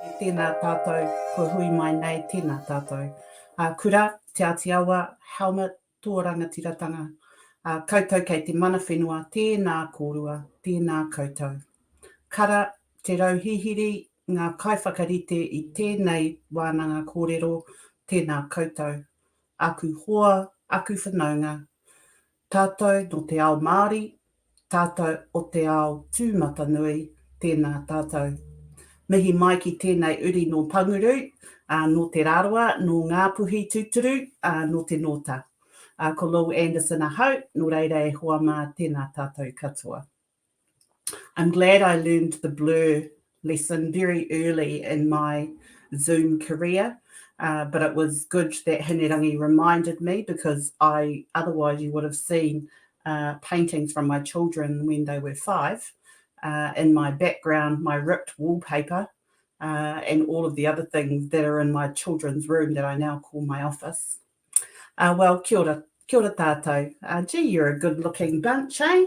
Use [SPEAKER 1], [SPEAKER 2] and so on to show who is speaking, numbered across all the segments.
[SPEAKER 1] Tēnā tātou, ko hui mai nei, tēnā tātou. Kura, te Atiawa, helmet, tō rangatiratanga. Koutou kei te mana whenua, tēnā kōrua, tēnā koutou. Kara, Te Rau Hihiri, ngā kaiwhakarite i tēnei wānanga kōrero, tēnā koutou. Aku hoa, aku whanaunga. Tātou no te ao Māori, tātou o te ao tūmata nui, tēnā tātou. Mihi mai ki tēnei uri no Panguru, no te Rarawa, no Ngāpuhi tūturu, no te Nota. Ko Lil Anderson ahau, no reira e hoa mā tēnā tātou katoa. I'm glad I learned the blur lesson very early in my Zoom career, but it was good that Hinerangi reminded me, because otherwise you would have seen paintings from my children when they were 5. In my background, my ripped wallpaper, and all of the other things that are in my children's room that I now call my office. Well, kia ora tātou. Gee, you're a good-looking bunch, eh?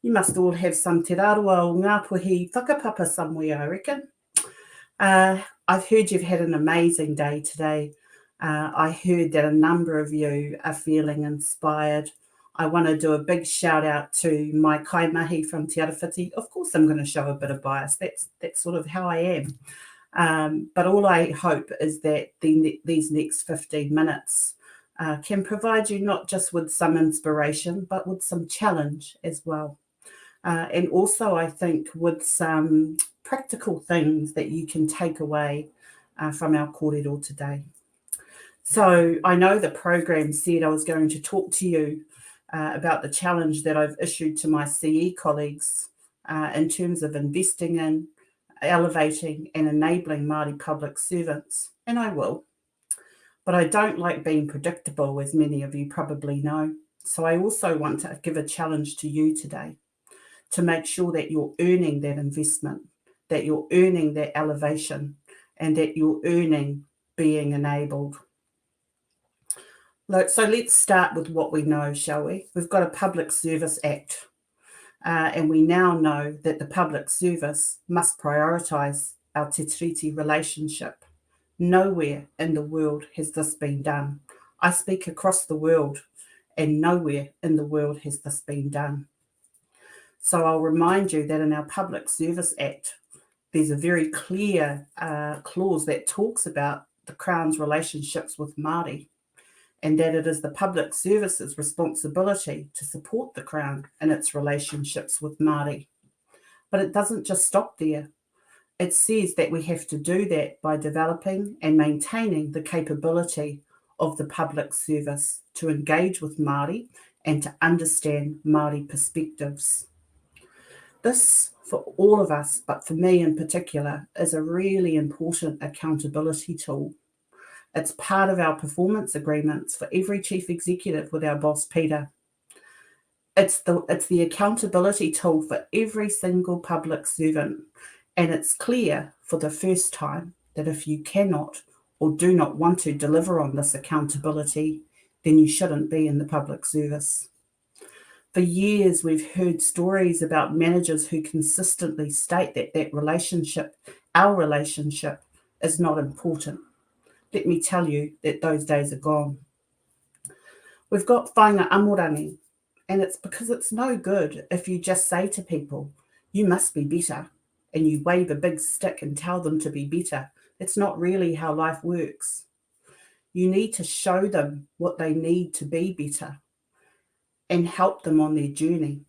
[SPEAKER 1] You must all have some te rarawa o Ngāpuhi whakapapa somewhere, I reckon. I've heard you've had an amazing day today. I heard that a number of you are feeling inspired. I want to do a big shout out to my kaimahi from Te Arawhiti. Of course, I'm going to show a bit of bias. That's sort of how I am. But all I hope is that these next 15 minutes can provide you not just with some inspiration, but with some challenge as well. And also, I think, with some practical things that you can take away from our kōrero today. So I know the program said I was going to talk to you about the challenge that I've issued to my CE colleagues in terms of investing in, elevating and enabling Māori public servants, and I will. But I don't like being predictable, as many of you probably know. So I also want to give a challenge to you today to make sure that you're earning that investment, that you're earning that elevation, and that you're earning being enabled. So let's start with what we know, shall we? We've got a Public Service Act, and we now know that the public service must prioritise our te tiriti relationship. Nowhere in the world has this been done. I speak across the world, and nowhere in the world has this been done. So I'll remind you that in our Public Service Act, there's a very clear clause that talks about the Crown's relationships with Māori, and that it is the public service's responsibility to support the Crown in its relationships with Māori. But it doesn't just stop there. It says that we have to do that by developing and maintaining the capability of the public service to engage with Māori and to understand Māori perspectives. This, for all of us, but for me in particular, is a really important accountability tool. It's part of our performance agreements for every chief executive with our boss, Peter. It's the accountability tool for every single public servant. And it's clear for the first time that if you cannot or do not want to deliver on this accountability, then you shouldn't be in the public service. For years, we've heard stories about managers who consistently state that relationship, our relationship, is not important. Let me tell you that those days are gone. We've got whāinga amorangi, and it's because it's no good if you just say to people, you must be better, and you wave a big stick and tell them to be better. It's not really how life works. You need to show them what they need to be better and help them on their journey.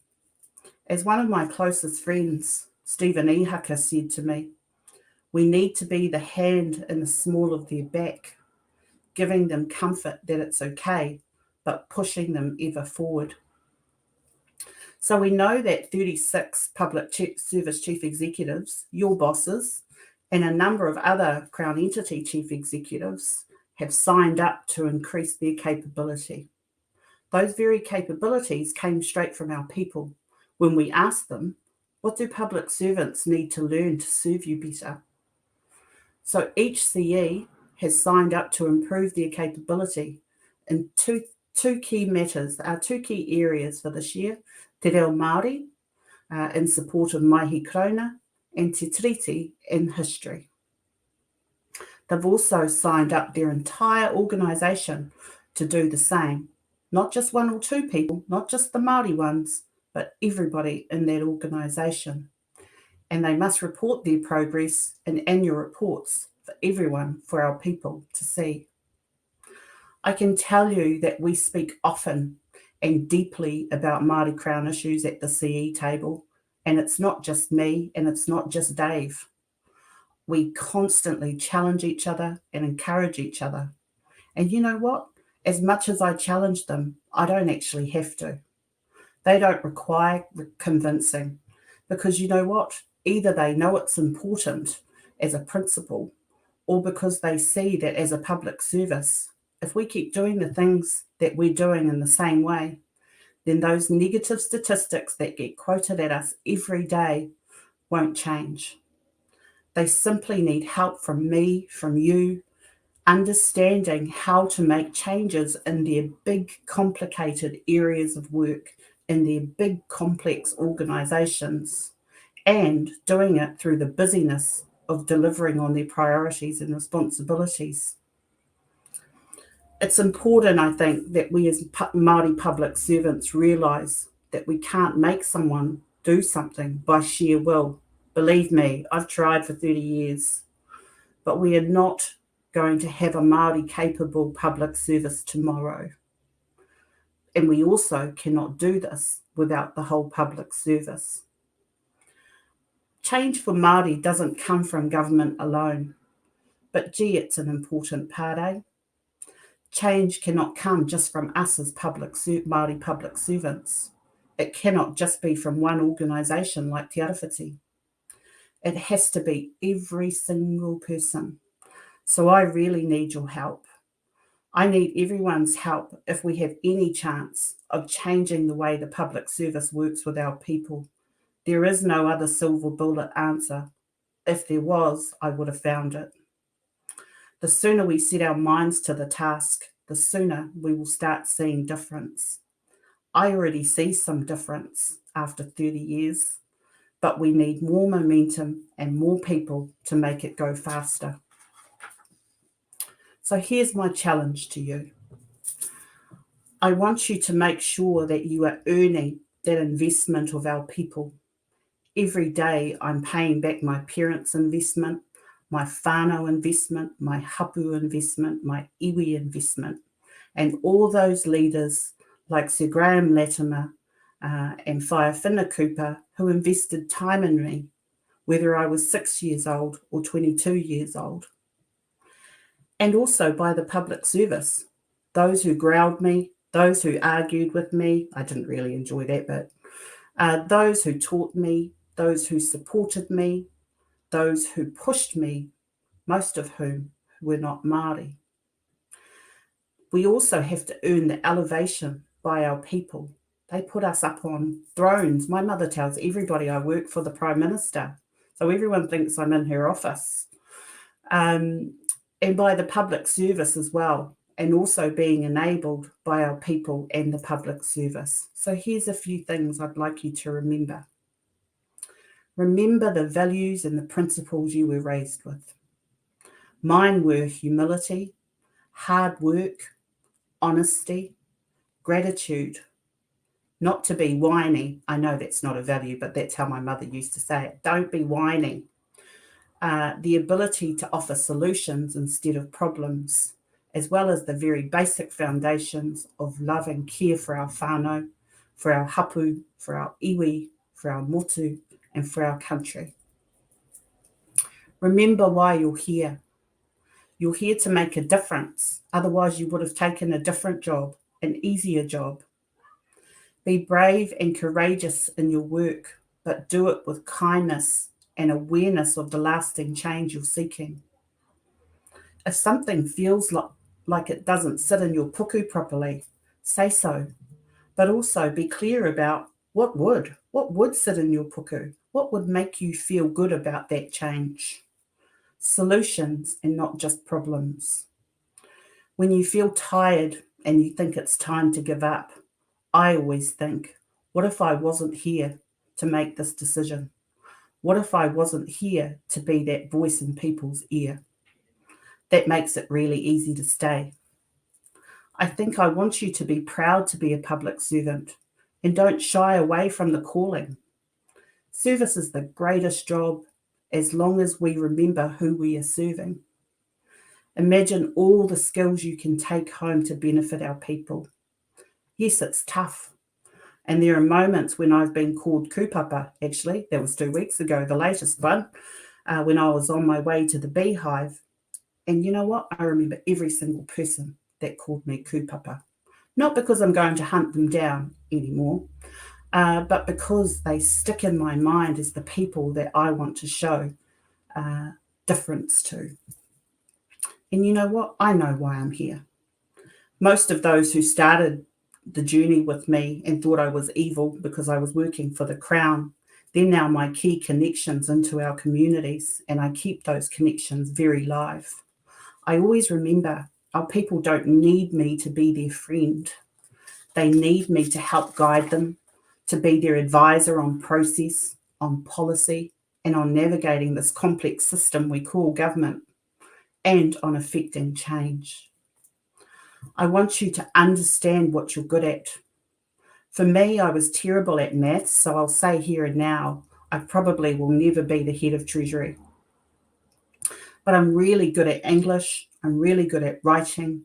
[SPEAKER 1] As one of my closest friends, Stephen Ihaka, said to me, we need to be the hand in the small of their back, giving them comfort that it's okay, but pushing them ever forward. So we know that 36 public service chief executives, your bosses, and a number of other Crown entity chief executives have signed up to increase their capability. Those very capabilities came straight from our people when we asked them, what do public servants need to learn to serve you better? So each CE has signed up to improve their capability in two key matters, two key areas for this year: Te Reo Māori in support of Mahi Krona, and Te Tiriti in history. They've also signed up their entire organisation to do the same. Not just one or two people, not just the Māori ones, but everybody in that organisation. And they must report their progress in annual reports for everyone, for our people to see. I can tell you that we speak often and deeply about Māori Crown issues at the CE table, and it's not just me and it's not just Dave. We constantly challenge each other and encourage each other. And you know what? As much as I challenge them, I don't actually have to. They don't require convincing, because you know what? Either they know it's important as a principle, or because they see that as a public service, if we keep doing the things that we're doing in the same way, then those negative statistics that get quoted at us every day won't change. They simply need help from me, from you, understanding how to make changes in their big, complicated areas of work, in their big, complex organisations, and doing it through the busyness of delivering on their priorities and responsibilities. It's important, I think, that we as Māori public servants realise that we can't make someone do something by sheer will. Believe me, I've tried for 30 years, but we are not going to have a Māori capable public service tomorrow. And we also cannot do this without the whole public service. Change for Māori doesn't come from government alone, but gee, it's an important part, eh? Change cannot come just from us as Māori public servants. It cannot just be from one organisation like Te Arawhiti. It has to be every single person. So I really need your help. I need everyone's help if we have any chance of changing the way the public service works with our people. There is no other silver bullet answer. If there was, I would have found it. The sooner we set our minds to the task, the sooner we will start seeing difference. I already see some difference after 30 years, but we need more momentum and more people to make it go faster. So here's my challenge to you. I want you to make sure that you are earning that investment of our people. Every day I'm paying back my parents' investment, my whānau investment, my hapu investment, my iwi investment, and all those leaders like Sir Graham Latimer and Whaiawhina Cooper who invested time in me, whether I was 6 years old or 22 years old. And also by the public service, those who growled me, those who argued with me, I didn't really enjoy that bit, those who taught me, those who supported me, those who pushed me, most of whom were not Māori. We also have to earn the elevation by our people. They put us up on thrones. My mother tells everybody I work for the Prime Minister, so everyone thinks I'm in her office. And by the public service as well, and also being enabled by our people and the public service. So here's a few things I'd like you to remember. Remember the values and the principles you were raised with. Mine were humility, hard work, honesty, gratitude, not to be whiny. I know that's not a value, but that's how my mother used to say it. Don't be whiny. The ability to offer solutions instead of problems, as well as the very basic foundations of love and care for our whānau, for our hapu, for our iwi, for our motu, and for our country. Remember why you're here. You're here to make a difference. Otherwise, you would have taken a different job, an easier job. Be brave and courageous in your work, but do it with kindness and awareness of the lasting change you're seeking. If something feels like it doesn't sit in your puku properly, say so, but also be clear about what would sit in your puku, what would make you feel good about that change. Solutions and not just problems. When you feel tired and you think it's time to give up, I always think, what if I wasn't here to make this decision? What if I wasn't here to be that voice in people's ear? That makes it really easy to stay. I think I want you to be proud to be a public servant and don't shy away from the calling. Service is the greatest job as long as we remember who we are serving. Imagine all the skills you can take home to benefit our people. Yes, it's tough. And there are moments when I've been called kupapa, actually. That was 2 weeks ago, the latest one, when I was on my way to the beehive. And you know what? I remember every single person that called me kupapa. Not because I'm going to hunt them down anymore, but because they stick in my mind as the people that I want to show difference to. And you know what? I know why I'm here. Most of those who started the journey with me and thought I was evil because I was working for the Crown, they're now my key connections into our communities, and I keep those connections very live. I always remember our people don't need me to be their friend. They need me to help guide them, to be their advisor on process, on policy, and on navigating this complex system we call government, and on effecting change. I want you to understand what you're good at. For me, I was terrible at maths, so I'll say here and now, I probably will never be the head of Treasury. But I'm really good at English. I'm really good at writing.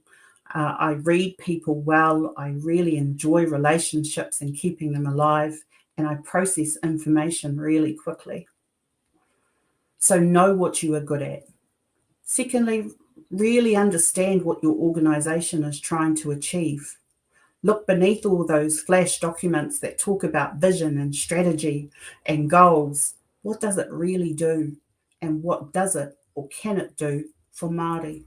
[SPEAKER 1] I read people well. I really enjoy relationships and keeping them alive. And I process information really quickly. So know what you are good at. Secondly, really understand what your organisation is trying to achieve. Look beneath all those flash documents that talk about vision and strategy and goals. What does it really do? And what does it or can it do for Māori?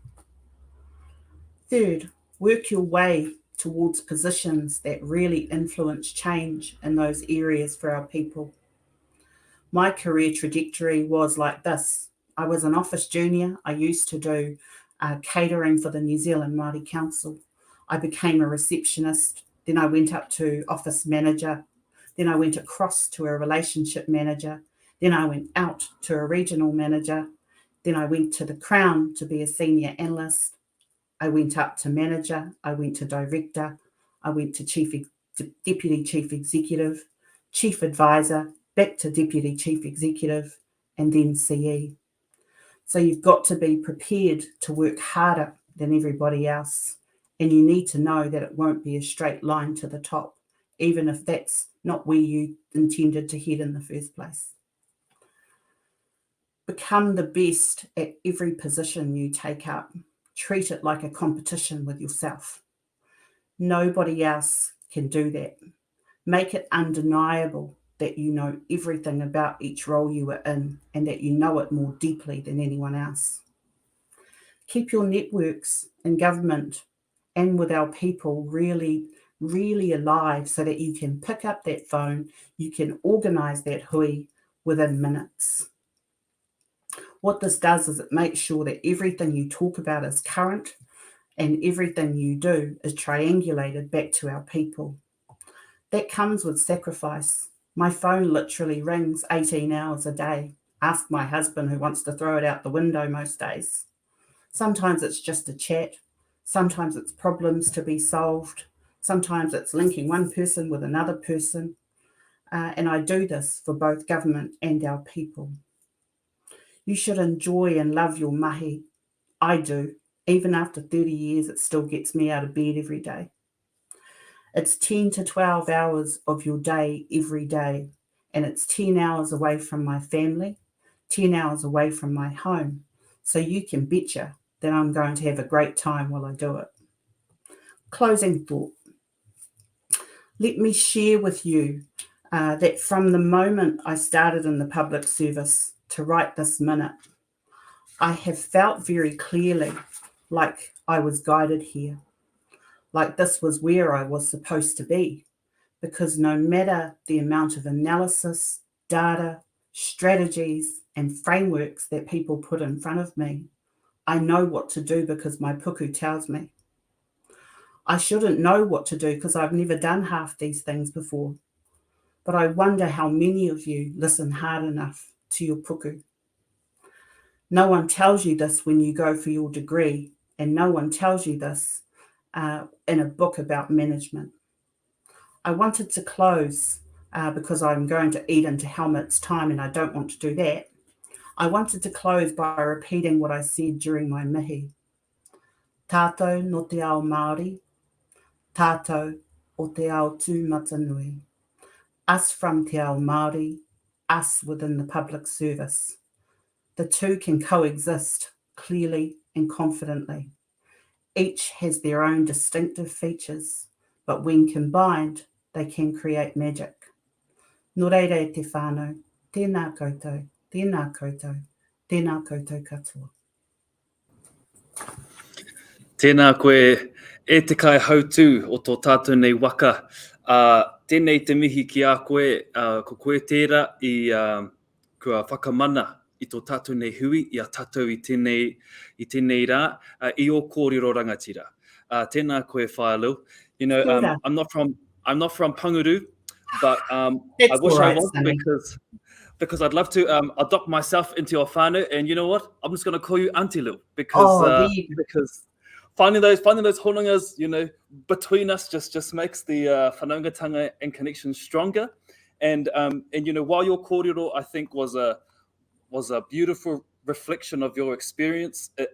[SPEAKER 1] Third, work your way towards positions that really influence change in those areas for our people. My career trajectory was like this. I was an office junior. I used to do catering for the New Zealand Māori Council. I became a receptionist. Then I went up to office manager. Then I went across to a relationship manager. Then I went out to a regional manager. Then I went to the Crown to be a senior analyst. I went up to manager. I went to director. I went to deputy chief executive, chief advisor, back to deputy chief executive, and then CE. So you've got to be prepared to work harder than everybody else. And you need to know that it won't be a straight line to the top, even if that's not where you intended to head in the first place. Become the best at every position you take up. Treat it like a competition with yourself. Nobody else can do that. Make it undeniable that you know everything about each role you are in and that you know it more deeply than anyone else. Keep your networks in government and with our people really, really alive so that you can pick up that phone, you can organise that hui within minutes. What this does is it makes sure that everything you talk about is current and everything you do is triangulated back to our people. That comes with sacrifice. My phone literally rings 18 hours a day. Ask my husband, who wants to throw it out the window most days. Sometimes it's just a chat. Sometimes it's problems to be solved. Sometimes it's linking one person with another person. And I do this for both government and our people. You should enjoy and love your mahi. I do. Even after 30 years, it still gets me out of bed every day. It's 10 to 12 hours of your day every day, and it's 10 hours away from my family, 10 hours away from my home. So you can betcha that I'm going to have a great time while I do it. Closing thought. Let me share with you that from the moment I started in the public service to right this minute, I have felt very clearly like I was guided here, like this was where I was supposed to be, because no matter the amount of analysis, data, strategies, and frameworks that people put in front of me, I know what to do because my puku tells me. I shouldn't know what to do because I've never done half these things before, but I wonder how many of you listen hard enough to your puku. No one tells you this when you go for your degree, and no one tells you this in a book about management. I wanted to close because I'm going to eat into Helmut's time and I don't want to do that. I wanted to close by repeating what I said during my mihi. Tātou no te ao Māori, tātou o te ao tūmatanui. Us from te ao Māori, us within the public service. The two can coexist clearly and confidently. Each has their own distinctive features, but when combined, they can create magic. Nō reira te whānau, tēnā koutou, tēnā koutou, tēnā koutou katoa.
[SPEAKER 2] Tēnā koe e te kai hautū o tō tātou nei waka. Tēnei te mihi ki a koe, ko koe tērā kua whakamana i tō tātou nei hui, i a tātou i tēnei rā, i o kōrero rangatira. Tēnā koe whaelū. You know, I'm not from Panguru, but I wish I was, because I'd love to adopt myself into your whānau, and you know what? I'm just going to call you Auntie Lil, because finding those honongas, you know, between us just makes the whanaungatanga and connection stronger. And you know, while your kōrero, I think, was a beautiful reflection of your experience, it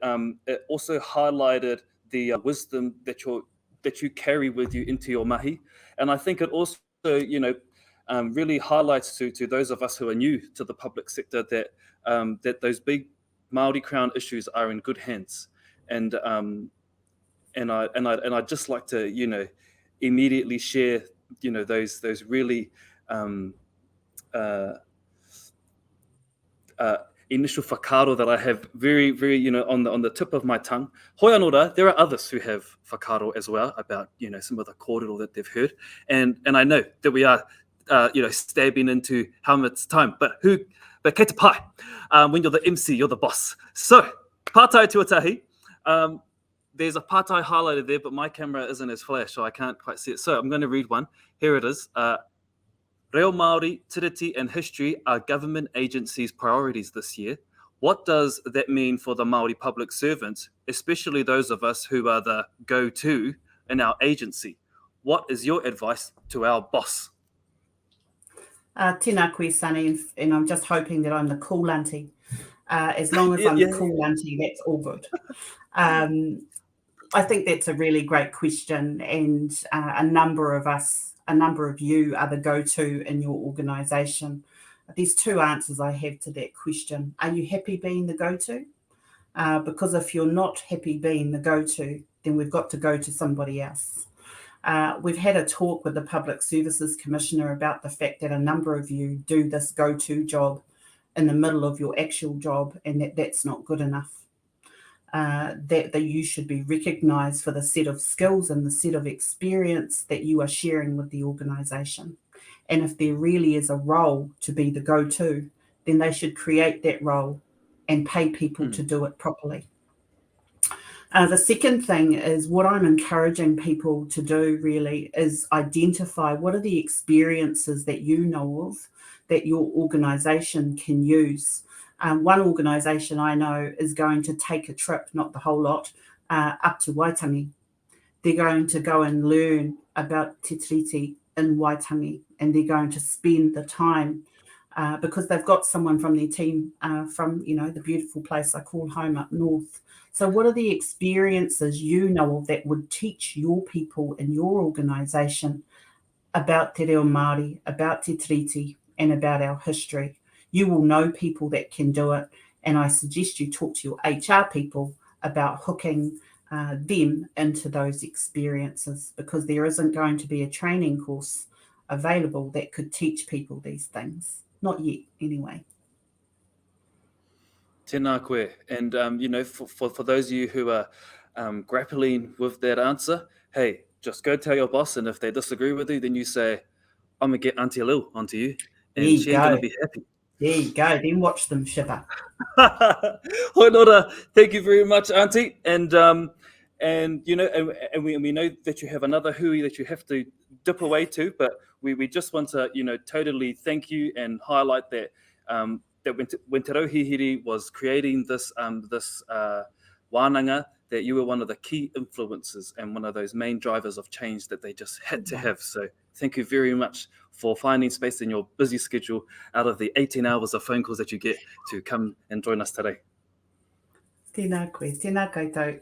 [SPEAKER 2] also highlighted the wisdom that you carry with you into your mahi. And I think it also, you know, really highlights to those of us who are new to the public sector that those big Māori Crown issues are in good hands. And I'd just like to, you know, immediately share, you know, those really initial whakaaro that I have very, very, you know, on the tip of my tongue. Hoi anō, there are others who have whakaaro as well about, you know, some of the kōrero that they've heard. And I know that we are, you know, stabbing into Helmut's time, but kei te pai, when you're the MC, you're the boss. So, pātai tuatahi, there's a pātai highlighted there, but my camera isn't as flash, so I can't quite see it. So I'm going to read one. Here it is. Reo Māori, tiriti and history are government agencies' priorities this year. What does that mean for the Māori public servants, especially those of us who are the go-to in our agency? What is your advice to our boss?
[SPEAKER 1] Tēnā koe, Sunny, and I'm just hoping that I'm the cool auntie. As long as I'm the cool auntie, that's all good. I think that's a really great question, and a number of you are the go-to in your organisation. There's two answers I have to that question. Are you happy being the go-to? Because if you're not happy being the go-to, then we've got to go to somebody else. We've had a talk with the Public Services Commissioner about the fact that a number of you do this go-to job in the middle of your actual job, and that's not good enough. That you should be recognised for the set of skills and the set of experience that you are sharing with the organisation. And if there really is a role to be the go-to, then they should create that role and pay people to do it properly. The second thing is, what I'm encouraging people to do really is identify what are the experiences that you know of that your organisation can use. One organisation I know is going to take a trip, not the whole lot, up to Waitangi. They're going to go and learn about Te Tiriti in Waitangi, and they're going to spend the time because they've got someone from their team from, you know, the beautiful place I call home up north. So what are the experiences you know of that would teach your people in your organisation about Te Reo Māori, about Te Tiriti, and about our history? You will know people that can do it, and I suggest you talk to your HR people about hooking them into those experiences, because there isn't going to be a training course available that could teach people these things. Not yet, anyway.
[SPEAKER 2] Tēnā koe. And, you know, for those of you who are grappling with that answer, hey, just go tell your boss, and if they disagree with you, then you say, I'm going to get Auntie Lil onto you, and she's going to be happy.
[SPEAKER 1] There you go. Then watch them shiver.
[SPEAKER 2] Hoi nora, thank you very much, Auntie. And you know, and we know that you have another hui that you have to dip away to, but we just want to, you know, totally thank you and highlight that that when Te Rau Hihiri was creating this wānanga, that you were one of the key influences and one of those main drivers of change that they just had to have. So thank you very much for finding space in your busy schedule out of the 18 hours of phone calls that you get to come and join us today.
[SPEAKER 1] Tēnā koe, tēnā koutou.